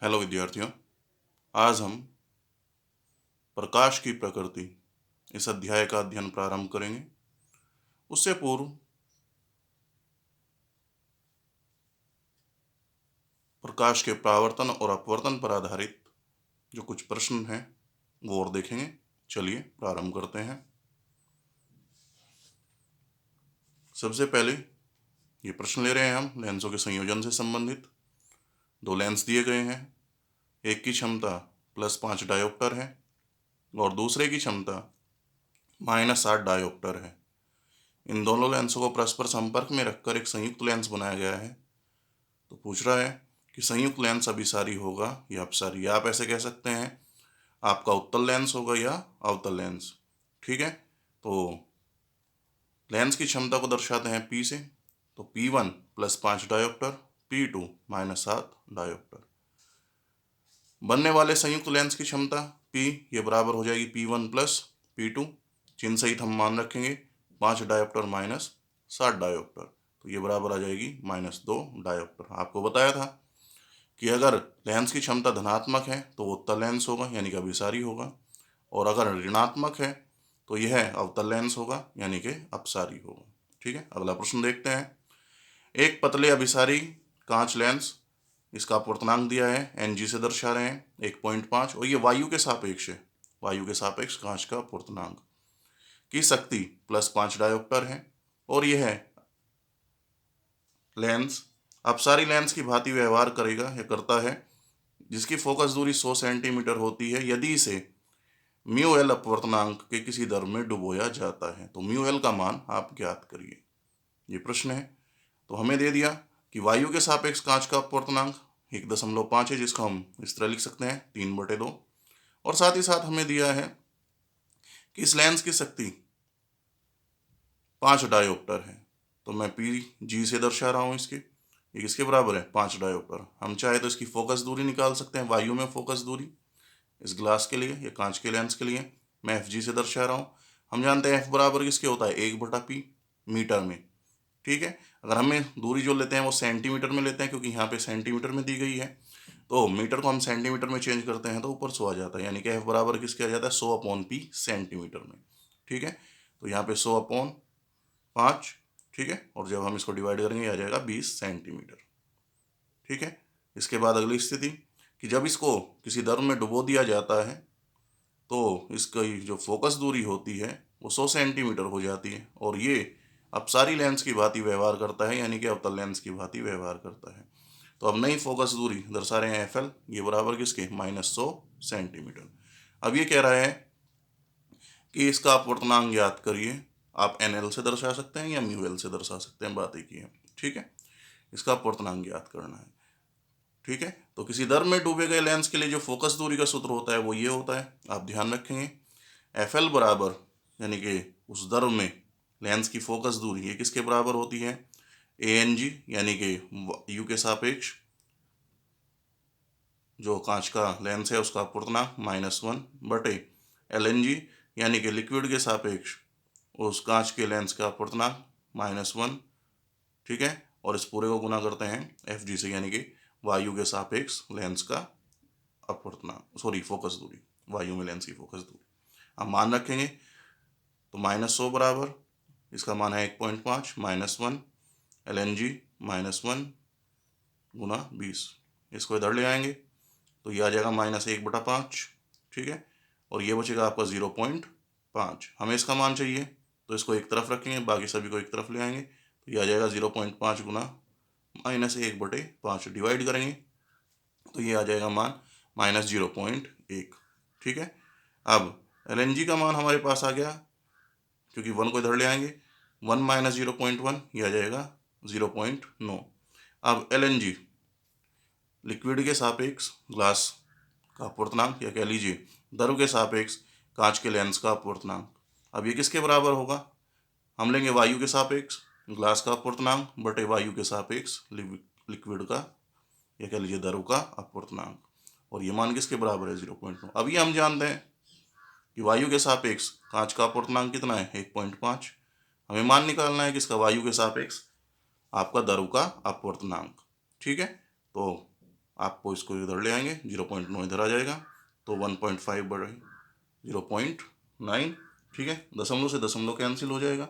Hello विद्यार्थियों, आज हम प्रकाश की प्रकृति इस अध्याय का अध्ययन प्रारंभ करेंगे। उससे पूर्व प्रकाश के परावर्तन और अपवर्तन पर आधारित जो कुछ प्रश्न हैं वो और देखेंगे। चलिए प्रारंभ करते हैं। सबसे पहले ये प्रश्न ले रहे हैं हम लेंसों के संयोजन से संबंधित। दो लेंस दिए गए हैं, एक की क्षमता +5 डायोप्टर है और दूसरे की क्षमता -8 डायोप्टर है। इन दोनों लेंसों को परस्पर संपर्क में रखकर एक संयुक्त लेंस बनाया गया है। तो पूछ रहा है कि संयुक्त लेंस अभिसारी होगा या अपसारी। आप ऐसे कह सकते हैं आपका उत्तल लेंस होगा या अवतल लेंस। ठीक है, तो लेंस की क्षमता को दर्शाते हैं P से। तो P1 +5 डायोप्टर, P2 -7 डायोप्टर। बनने वाले संयुक्त लेंस की क्षमता P ये बराबर हो जाएगी P1 + P2। चिन्ह सहित हम मान रखेंगे 5 डायोप्टर -7 डायोप्टर, तो ये बराबर आ जाएगी -2 डायोप्टर। आपको बताया था कि अगर लेंस की क्षमता धनात्मक है तो वो उत्तल लेंस होगा यानी कि अभिसारी होगा, और अगर ऋणात्मक है तो यह अवतल लेंस होगा यानी कि अपसारी होगा। ठीक है, अगला प्रश्न देखते हैं। एक पतले अभिसारी कांच लेंस, इसका अपवर्तनांक दिया है Ng से दर्शा रहे हैं 1.5, और ये वायु के सापेक्ष है। वायु के सापेक्ष कांच का अपवर्तनांक की शक्ति +5 डायोप्टर है, और यह लेंस अपसारी लेंस की भांति व्यवहार करेगा या करता है, जिसकी फोकस दूरी 100 सेंटीमीटर होती है यदि इसे μL अपवर्तनांक के किसी दर में डुबोया जाता है। तो μL का मान आप ज्ञात करिए, ये प्रश्न है। तो हमें दे दिया कि वायु के सापेक्ष कांच का अपवर्तनांक 1.5 है, जिसको हम इस तरह लिख सकते हैं 3/2, और साथ ही साथ हमें दिया है कि इस लेंस की शक्ति 5 डायोप्टर है। तो मैं Pg से दर्शा रहा हूँ इसके, ये किसके बराबर है 5 डायोप्टर। हम चाहे तो इसकी फोकस दूरी निकाल सकते हैं, वायु में फोकस दूरी इस ग्लास के लिए या कांच के लेंस के लिए मैं Fg से दर्शा रहा हूँ। हम जानते हैं F बराबर किसके होता है 1/P मीटर में। ठीक है, अगर हमें दूरी जो लेते हैं वो सेंटीमीटर में लेते हैं, क्योंकि यहाँ पे सेंटीमीटर में दी गई है, तो मीटर को हम सेंटीमीटर में चेंज करते हैं तो ऊपर 100 आ जाता है, यानी कि F बराबर किसके आ जाता है 100/P सेंटीमीटर में। ठीक है, तो यहाँ पे 100/5। ठीक है, और जब हम इसको डिवाइड करेंगे आ जाएगा 20 सेंटीमीटर। ठीक है, इसके बाद अगली स्थिति कि जब इसको किसी दर में डुबो दिया जाता है तो इसकी जो फोकस दूरी होती है वो 100 सेंटीमीटर हो जाती है, और ये अपसारी लेंस की भांति व्यवहार करता है यानी कि अवतल लेंस की भांति व्यवहार करता है। तो अब नई फोकस दूरी दर्शा रहे हैं FL, ये बराबर किसके -100 सेंटीमीटर। अब ये कह रहा है कि इसका अपवर्तनांक ज्ञात करिए। आप NL से दर्शा सकते हैं या μL से दर्शा सकते हैं, बात एक ही है। ठीक है, इसका अपवर्तनांक ज्ञात करना है। ठीक है, तो किसी दर में डूबे गए लेंस के लिए जो फोकस दूरी का सूत्र होता है वो ये होता है, आप ध्यान रखेंगे। FL बराबर यानी कि उस दर में लेंस की फोकस दूरी ये किसके बराबर होती है ANG, यानी कि U के सापेक्ष जो कांच का लेंस है उसका अपवर्तनांक -1/LNG, यानी कि लिक्विड के सापेक्ष उस कांच के लेंस का अपवर्तनांक -1। ठीक है, और इस पूरे को गुना करते हैं FG से, यानी कि वायु के सापेक्ष लेंस का अपवर्तनांक, सॉरी फोकस दूरी, वायु में लेंस की फोकस दूरी हम मान रखेंगे। तो -100 बराबर इसका मान है 1.5 -1 LNG -1 गुना 20। इसको इधर ले आएंगे तो ये आ जाएगा -1/5। ठीक है, और ये बचेगा आपका 0.5। हमें इसका मान चाहिए तो इसको एक तरफ रखेंगे, बाकी सभी को एक तरफ ले आएंगे, तो ये आ जाएगा 0.5 गुना -1/5, डिवाइड करेंगे तो ये आ जाएगा मान -0.1। ठीक है, अब LNG का मान हमारे पास आ गया, क्योंकि 1 को इधर ले आएंगे, 1 - 0.1 ये आ जाएगा 0.9। अब LNG लिक्विड के सापेक्ष ग्लास का अपवर्तनांक, या कह लीजिए द्रव के सापेक्ष कांच के लेंस का अपवर्तनांक। अब ये किसके बराबर होगा, हम लेंगे वायु के सापेक्ष ग्लास का अपवर्तनांक बटे वायु के सापेक्ष लिक्विड का, या कह लीजिए द्रव का अपवर्तनांक, और ये मान किसके बराबर है 0.9। अभी हम जानते हैं कि वायु के सापेक्ष कांच का अपवर्तनांक कितना है 1.5। हमें मान निकालना है किसका, वायु के सापेक्ष आपका द्रव का अपवर्तनांक। ठीक है, तो आपको इसको इधर ले आएंगे, 0.9 इधर आ जाएगा, तो 1.5 बढ़े 0.9, ठीक है। दशमलव से दशमलव कैंसिल हो जाएगा।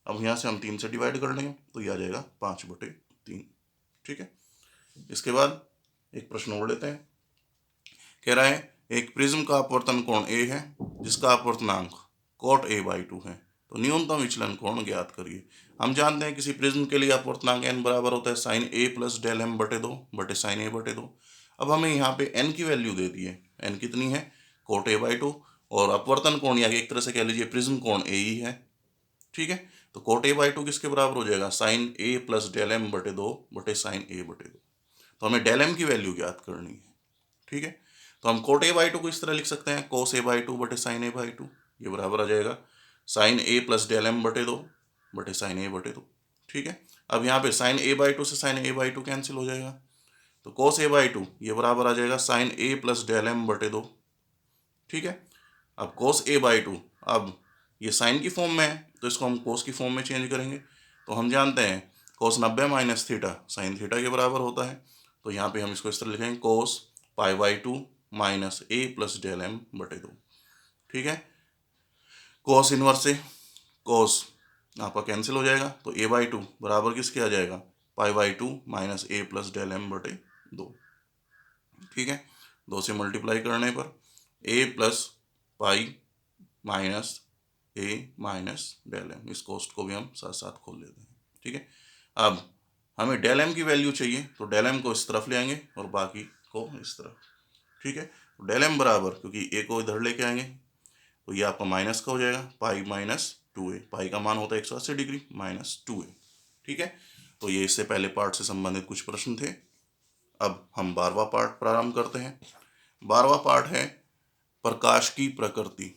अब यहाँ से हम 3 से डिवाइड कर लेंगे तो ये आ जाएगा 5/3, ठीक है। इसके बाद एक प्रश्न और लेते हैं। कह रहा है एक प्रिज्म का अपवर्तन कोण ए है जिसका अपवर्तनांक cot a/2 है, तो न्यूनतम विचलन कोण ज्ञात करिए। हम जानते हैं किसी प्रिज्म के लिए अपवर्तनांक n बराबर होता है sin a + del m बटे 2 बटे sin a/2। अब हमें यहाँ पे n की वैल्यू दे दी है, n कितनी है cot a/2, और अपवर्तन कोण या एक तरह से कह लीजिए प्रिज्म कोण a ही है, ठीक है। तो cot a/2 किसके बराबर हो जाएगा, sin a + del m बटे 2 बटे sin a/2। तो हमें del m की वैल्यू ज्ञात करनी है, ठीक है। तो हम cot a/2 को इस तरह लिख सकते हैं cos a/2 बटे sin a/2, ये बराबर आ जाएगा sin a + del m बटे 2 बटे sin a/2, ठीक है। अब यहाँ पे sin a/2 से sin a/2 कैंसिल हो जाएगा, तो cos a/2 ये बराबर आ जाएगा sin a + del m बटे 2, ठीक है। अब cos a/2 अब ये साइन की फॉर्म में है तो इसको हम cos की फॉर्म में चेंज करेंगे, तो हम जानते हैं cos 90 - थीटा sin थीटा के बराबर होता है। तो यहाँ पे हम इसको इस तरह लिखेंगे cos π/2 - a + del m बटे 2, ठीक है। cos इनवर्स से cos आपका कैंसिल हो जाएगा, तो a/2 बराबर किसके आ जाएगा π/2 - a + del m बटे 2, ठीक है। 2 से मल्टीप्लाई करने पर a + pi minus a minus del m, इस कोस्ट को भी हम साथ साथ खोल लेते हैं, ठीक है। अब हमें del m की वैल्यू चाहिए, तो del m को इस तरफ ले आएंगे और बाकी को इस तरफ, ठीक है। तो del m बराबर, क्योंकि a को इधर लेके आएंगे तो ये आपका माइनस का हो जाएगा पाई - 2a, पाई का मान होता है 180 डिग्री - 2a, ठीक है। तो ये इससे पहले पार्ट से संबंधित कुछ प्रश्न थे। अब हम 12वां पार्ट प्रारंभ करते हैं। 12वां पार्ट है प्रकाश की प्रकृति,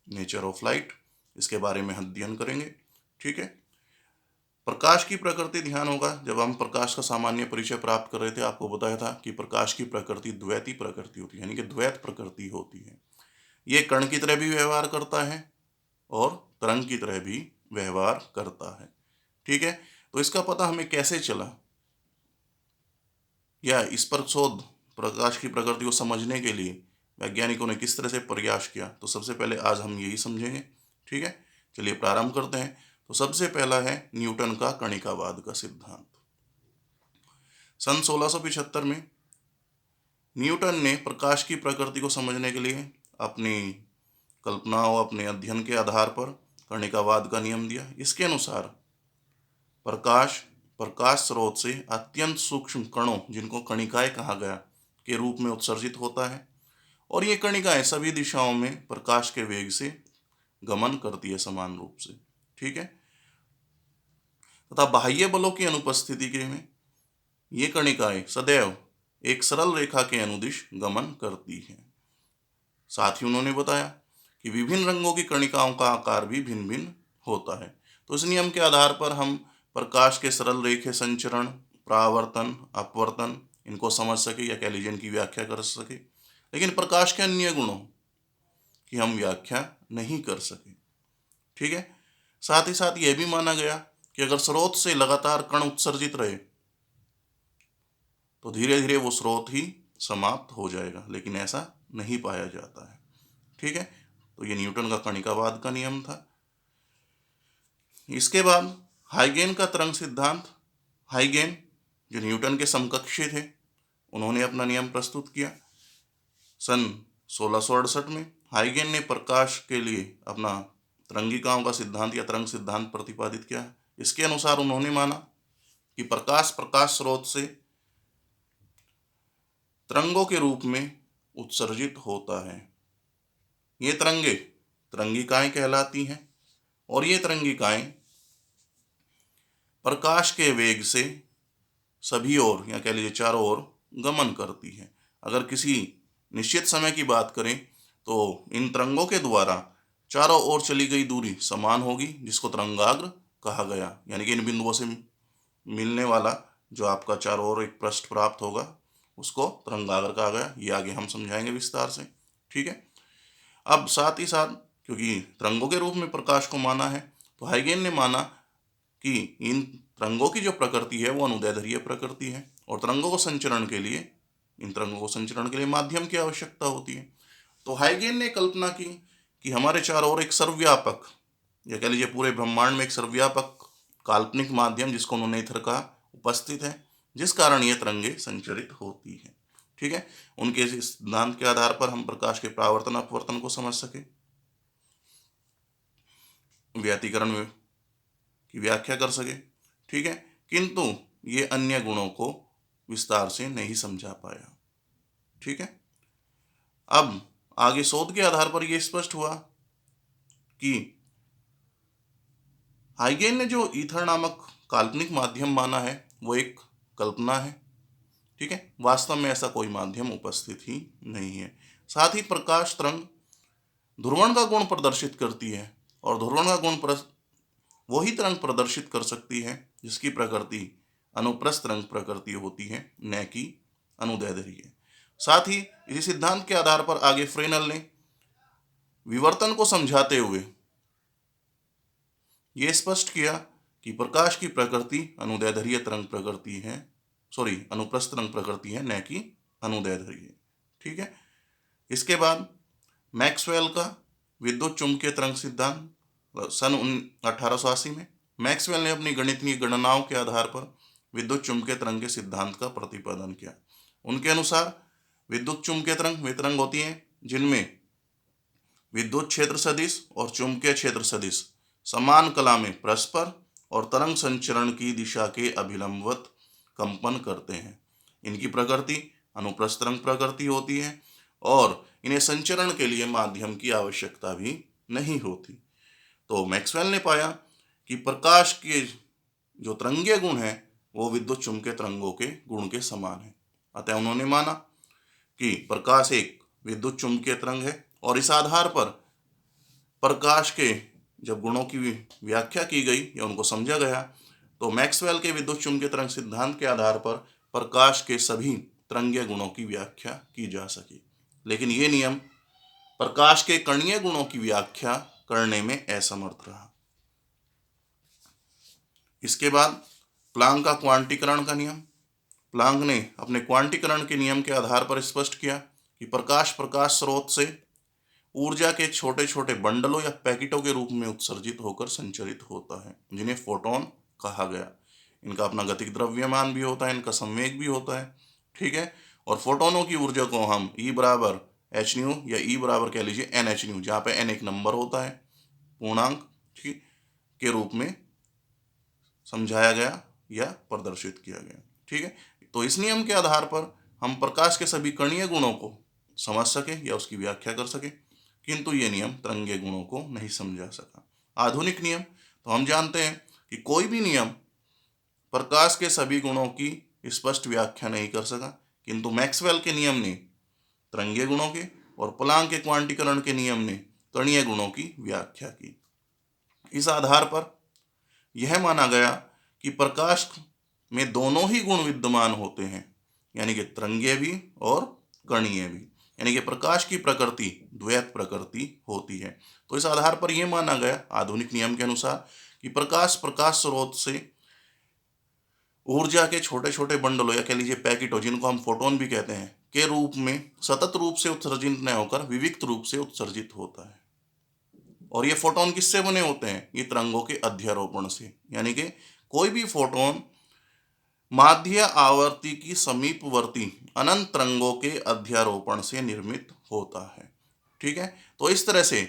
नेचर ऑफ लाइट, इसके बारे में अध्ययन करेंगे, ठीक है। प्रकाश की प्रकृति ध्यान होगा, जब हम प्रकाश का सामान्य परिचय प्राप्त कर रहे थे आपको बताया था कि प्रकाश की प्रकृति द्वैती प्रकृति होती है, यानी कि द्वैत प्रकृति होती है। ये कण की तरह भी व्यवहार करता है और तरंग की तरह भी व्यवहार करता है, ठीक है। तो इसका पता हमें कैसे चला या इस पर शोध प्रकाश की प्रकृति को समझने के लिए वैज्ञानिकों ने किस तरह से प्रयास किया, तो सबसे पहले आज हम यही समझेंगे, ठीक है। चलिए प्रारंभ करते हैं। तो सबसे पहला है न्यूटन का कणिकावाद का सिद्धांत। सन 1675 में न्यूटन ने प्रकाश की प्रकृति को समझने के लिए अपनी कल्पनाओं, अपने अध्ययन के आधार पर कणिकावाद का नियम दिया। इसके अनुसार प्रकाश स्रोत से अत्यंत सूक्ष्म कणों, जिनको कणिकाएं कहा गया, के रूप में उत्सर्जित होता है, और ये कणिकाएं सभी दिशाओं में प्रकाश के वेग से गमन करती है समान रूप से, ठीक है। तथा बाह्य बलों की अनुपस्थिति के में ये कणिकाएं सदैव एक सरल रेखा के अनुदिश गमन करती हैं। साथ ही उन्होंने बताया कि विभिन्न रंगों की कणिकाओं का आकार भी भिन्न भिन्न होता है। तो इस नियम के आधार पर हम प्रकाश के सरल रेखे संचरण, परावर्तन, अपवर्तन, इनको समझ सके या कह लीजिए इनकी व्याख्या कर सके, लेकिन प्रकाश के अन्य गुणों की हम व्याख्या नहीं कर सके, ठीक है। साथ ही साथ यह भी माना गया कि अगर स्रोत से लगातार कण उत्सर्जित रहे तो धीरे धीरे वो स्रोत ही समाप्त हो जाएगा, लेकिन ऐसा नहीं पाया जाता है, ठीक है। तो ये न्यूटन का कणिकावाद का नियम था। इसके बाद हाइगेन का तरंग सिद्धांत। हाइगेन जो न्यूटन के समकक्षी थे, उन्होंने अपना नियम प्रस्तुत किया। सन 1668 में हाइगेन ने प्रकाश के लिए अपना तरंगिकाओं का सिद्धांत या तरंग सिद्धांत प्रतिपादित किया। इसके अनुसार उन्होंने माना कि प्रकाश स्रोत से तरंगों के रूप में उत्सर्जित होता है। ये तरंगिकाएं कहलाती हैं, और ये तरंगिकाएं प्रकाश के वेग से सभी ओर या कह लीजिए चारों ओर गमन करती है। अगर किसी निश्चित समय की बात करें तो इन तरंगों के द्वारा चारों ओर चली गई दूरी समान होगी, जिसको तरंगाग्र कहा गया, यानी कि इन बिंदुओं से मिलने वाला जो आपका चारों ओर एक पृष्ठ प्राप्त होगा उसको तरंगाग्र कहा गया। ये आगे हम समझाएंगे विस्तार से, ठीक है। अब साथ ही साथ क्योंकि तरंगों के रूप में प्रकाश को माना है, तो हाइगेन ने माना कि इन तरंगों की जो प्रकृति है वो अनुदैर्ध्य प्रकृति है, और तरंगों को संचरण के लिए, इन तरंगों को संचरण के लिए माध्यम की आवश्यकता होती है। तो हाइगेन ने कल्पना की कि हमारे चारों ओर एक सर्वव्यापक, या कह लीजिए पूरे ब्रह्मांड में एक सर्वव्यापक काल्पनिक माध्यम, जिसको उन्होंने ईथर कहा, उपस्थित है, जिस कारण ये तरंगे संचरित होती हैं। ठीक है, उनके इस सिद्धांत के आधार पर हम प्रकाश के परावर्तन अपवर्तन को समझ सके, व्यतिकरण की व्याख्या कर सके। ठीक है, किंतु ये अन्य गुणों को विस्तार से नहीं समझा पाया। ठीक है, अब आगे शोध के आधार पर यह स्पष्ट हुआ कि हाइगेन ने जो ईथर नामक काल्पनिक माध्यम माना है वो एक कल्पना है। ठीक है, वास्तव में ऐसा कोई माध्यम उपस्थित ही नहीं है। साथ ही प्रकाश तरंग ध्रुवण का गुण प्रदर्शित करती है, और ध्रुवण का गुण वही तरंग प्रदर्शित कर सकती है जिसकी प्रकृति अनुप्रस्थ तरंग प्रकृति होती है, न कि अनुदैर्ध्य। साथ ही इसी सिद्धांत के आधार पर आगे फ्रेनल ने विवर्तन को समझाते हुए यह स्पष्ट किया कि प्रकाश की प्रकृति अनुदैर्ध्य तरंग प्रकृति है, अनुप्रस्थ तरंग प्रकृति है, न कि अनुदैर्ध्य। ठीक है, इसके बाद मैक्सवेल का विद्युत चुंबकीय तरंग सिद्धांत सन 1880 में मैक्सवेल ने अपनी गणितीय गणनाओं के आधार पर विद्युत चुंबकीय तरंग के सिद्धांत का प्रतिपादन किया। उनके अनुसार विद्युत चुंबकीय तरंग वे तरंग होती हैं जिनमें विद्युत क्षेत्र सदिश और चुंबकीय क्षेत्र सदिश समान कला में परस्पर और तरंग संचरण की दिशा के अभिलंबवत कंपन करते हैं। इनकी प्रकृति अनुप्रस्थ तरंग प्रकृति होती है और इन्हें संचरण के लिए माध्यम की आवश्यकता भी नहीं होती। तो मैक्सवेल ने पाया कि प्रकाश के जो तरंगीय गुण हैं वो विद्युत चुंबकीय तरंगों के गुण के समान है। अतः उन्होंने माना कि प्रकाश एक विद्युत चुंबकीय तरंग है, और इस आधार पर प्रकाश के जब गुणों की व्याख्या की गई या उनको समझा गया, तो मैक्सवेल के विद्युत चुंबकीय तरंग सिद्धांत के आधार पर प्रकाश के सभी तरंगीय गुणों की व्याख्या की जा सकी। लेकिन ये नियम प्रकाश के कणीय गुणों की व्याख्या करने में असमर्थ रहा। इसके बाद प्लांक का क्वांटीकरण का नियम। प्लांक ने अपने क्वांटीकरण के नियम के आधार पर स्पष्ट किया कि प्रकाश स्रोत से ऊर्जा के छोटे छोटे बंडलों या पैकेटों के रूप में उत्सर्जित होकर संचरित होता है, जिन्हें फोटोन कहा गया। इनका अपना गतिक द्रव्यमान भी होता है, इनका संवेग भी होता है। ठीक है, और फोटोनों की ऊर्जा को हम E बराबर एच न्यू या E बराबर कह लीजिए एन एच न्यू, जहाँ पे एन एक नंबर होता है, पूर्णांक, ठीक, के रूप में समझाया गया या प्रदर्शित किया गया। ठीक है, तो इस नियम के आधार पर हम प्रकाश के सभी कणीय गुणों को समझ सके या उसकी व्याख्या कर सके, किंतु ये नियम तरंगीय गुणों को नहीं समझा सका। आधुनिक नियम तो हम जानते हैं कि कोई भी नियम प्रकाश के सभी गुणों की स्पष्ट व्याख्या नहीं कर सका, किंतु मैक्सवेल के नियम ने तरंगीय गुणों के और प्लांक के क्वांटीकरण के नियम ने कणीय गुणों की व्याख्या की। इस आधार पर यह माना गया कि प्रकाश में दोनों ही गुण विद्यमान होते हैं, यानी कि तरंगीय भी और कणीय भी, यानी कि प्रकाश की प्रकृति द्वैत प्रकृति होती है। तो इस आधार पर यह माना गया आधुनिक नियम के अनुसार कि प्रकाश स्रोत से ऊर्जा के छोटे छोटे बंडलों या कह लीजिए पैकेटों, जिनको हम फोटोन भी कहते हैं, के रूप में सतत रूप से उत्सर्जित न होकर विविक्त रूप से उत्सर्जित होता है। और ये फोटोन किससे बने होते हैं? ये तरंगों के अध्यारोपण से, यानी कि कोई भी फोटोन माध्य आवर्ती की समीपवर्ती अनंत तरंगों के अध्यारोपण से निर्मित होता है। ठीक है, तो इस तरह से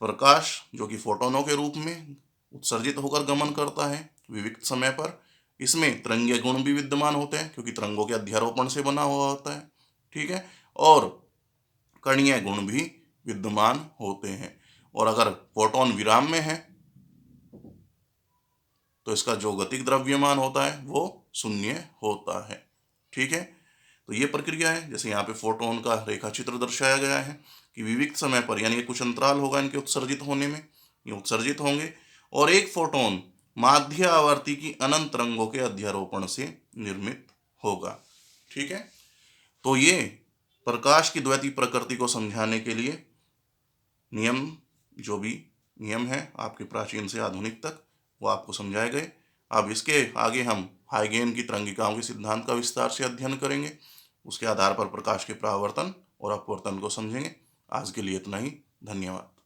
प्रकाश जो कि फोटोनों के रूप में उत्सर्जित होकर गमन करता है विविक्त समय पर, इसमें तरंगीय गुण भी विद्यमान होते हैं क्योंकि तरंगों के अध्यारोपण से बना हुआ होता है। ठीक है, और कणीय गुण भी विद्यमान होते हैं। और अगर फोटोन विराम में है तो इसका जो गतिक द्रव्यमान होता है वो शून्य होता है। ठीक है, तो ये प्रक्रिया है। जैसे यहाँ पे फोटोन का रेखा चित्र दर्शाया गया है कि विविक्त समय पर, यानी कि कुछ अंतराल होगा इनके उत्सर्जित होने में, ये उत्सर्जित होंगे, और एक फोटोन माध्य आवर्ती की अनंत तरंगों के अध्यारोपण से निर्मित होगा। ठीक है, तो ये प्रकाश की द्वैती प्रकृति को समझाने के लिए नियम, जो भी नियम है आपके प्राचीन से आधुनिक तक, वो आपको समझाए गए। अब इसके आगे हम हाइगेन की तरंगिकाओं के सिद्धांत का विस्तार से अध्ययन करेंगे। उसके आधार पर प्रकाश के परावर्तन और अपवर्तन को समझेंगे। आज के लिए इतना ही। धन्यवाद।